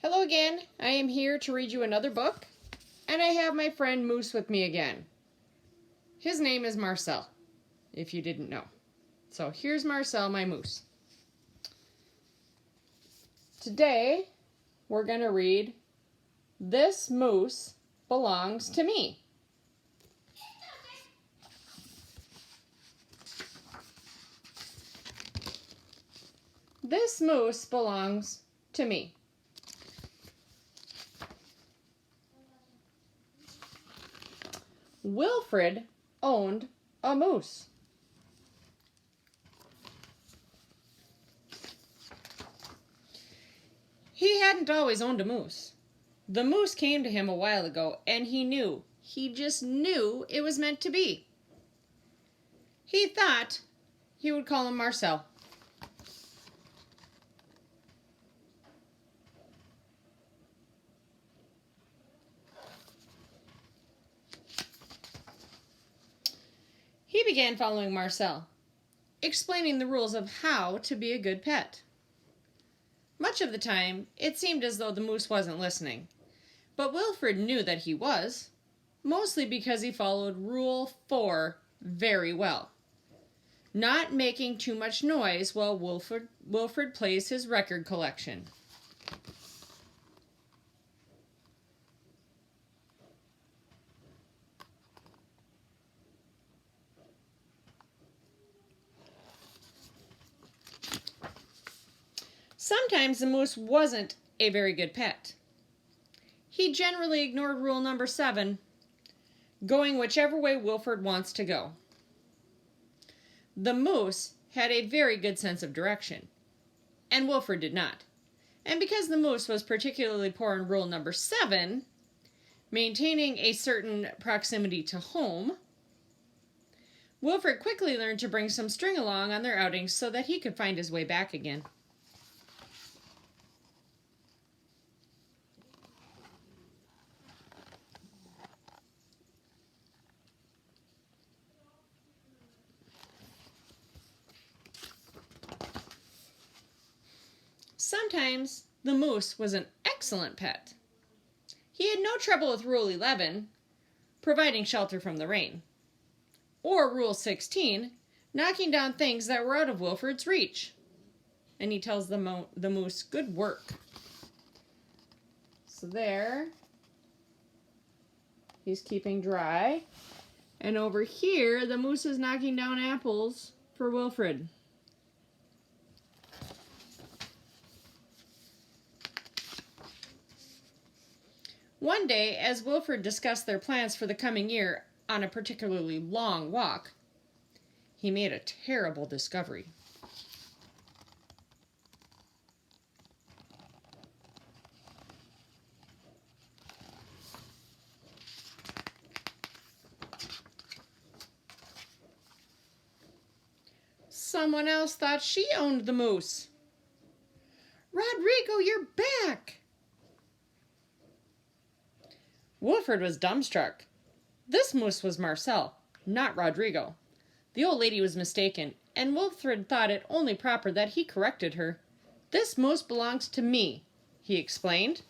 Hello again. I am here to read you another book, and I have my friend Moose with me again. His name is Marcel, if you didn't know. So here's Marcel, my moose. Today, we're going to read This Moose Belongs to Me. This moose belongs to me. Wilfred owned a moose. He hadn't always owned a moose. The moose came to him a while ago, and he just knew it was meant to be. He thought he would call him Marcel. He began following Marcel, explaining the rules of how to be a good pet. Much of the time, it seemed as though the moose wasn't listening, but Wilfred knew that he was, mostly because he followed Rule 4 very well. Not making too much noise while Wilfred plays his record collection. Sometimes the moose wasn't a very good pet. He generally ignored rule number 7, going whichever way Wilfred wants to go. The moose had a very good sense of direction, and Wilfred did not. And because the moose was particularly poor in rule number 7, maintaining a certain proximity to home, Wilfred quickly learned to bring some string along on their outings so that he could find his way back again. Sometimes the moose was an excellent pet. He had no trouble with Rule 11, providing shelter from the rain, or Rule 16, knocking down things that were out of Wilfred's reach. And he tells the moose, "Good work." So there, he's keeping dry. And over here, the moose is knocking down apples for Wilfred. One day, as Wilfred discussed their plans for the coming year on a particularly long walk, he made a terrible discovery. Someone else thought she owned the moose. "Rodrigo, you're back!" Wilfred was dumbstruck. This moose was Marcel, not Rodrigo. The old lady was mistaken, and Wilfred thought it only proper that he corrected her. "This moose belongs to me," he explained.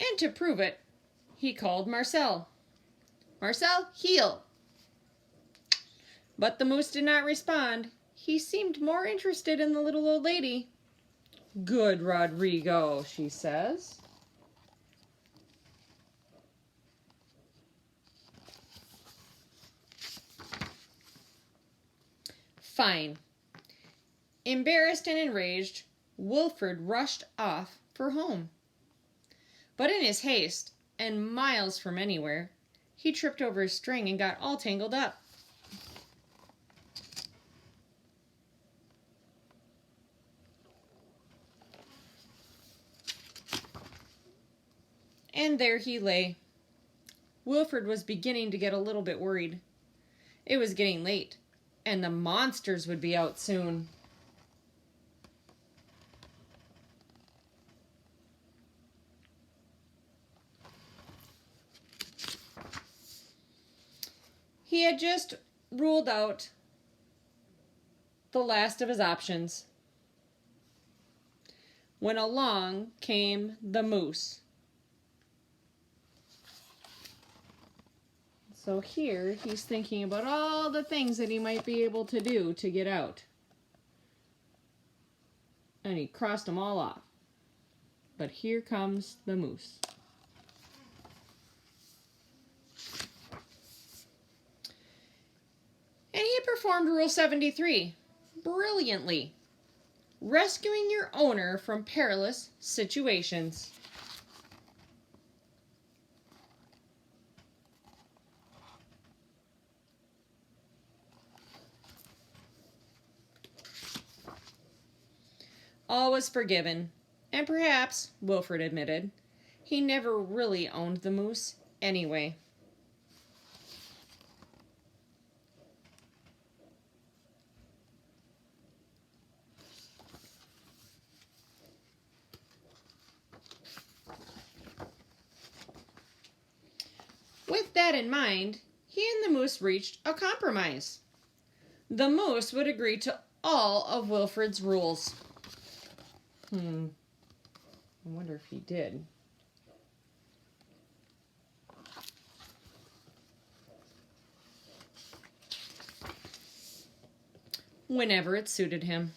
And to prove it, he called Marcel. "Marcel, heel!" But the moose did not respond. He seemed more interested in the little old lady. "Good, Rodrigo," she says. Fine. Embarrassed and enraged, Wilfred rushed off for home. But in his haste, and miles from anywhere, he tripped over his string and got all tangled up. And there he lay. Wilfred was beginning to get a little bit worried. It was getting late, and the monsters would be out soon. He had just ruled out the last of his options when along came the moose. So here he's thinking about all the things that he might be able to do to get out. And he crossed them all off. But here comes the moose. And he performed Rule 73 brilliantly, rescuing your owner from perilous situations. All was forgiven, and perhaps, Wilfred admitted, he never really owned the moose anyway. With that in mind, he and the moose reached a compromise. The moose would agree to all of Wilfred's rules. I wonder if he did. Whenever it suited him.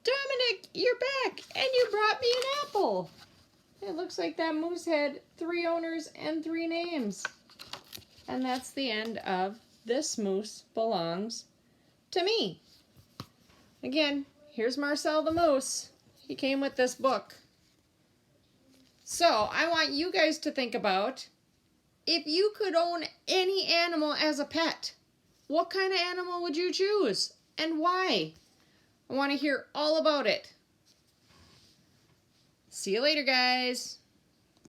Dominic, you're back, and you brought me an apple. It looks like that moose had 3 owners and 3 names. And that's the end of This Moose Belongs to Me. Again, here's Marcel the Moose. He came with this book. So, I want you guys to think about, if you could own any animal as a pet, what kind of animal would you choose and why? I want to hear all about it. See you later, guys.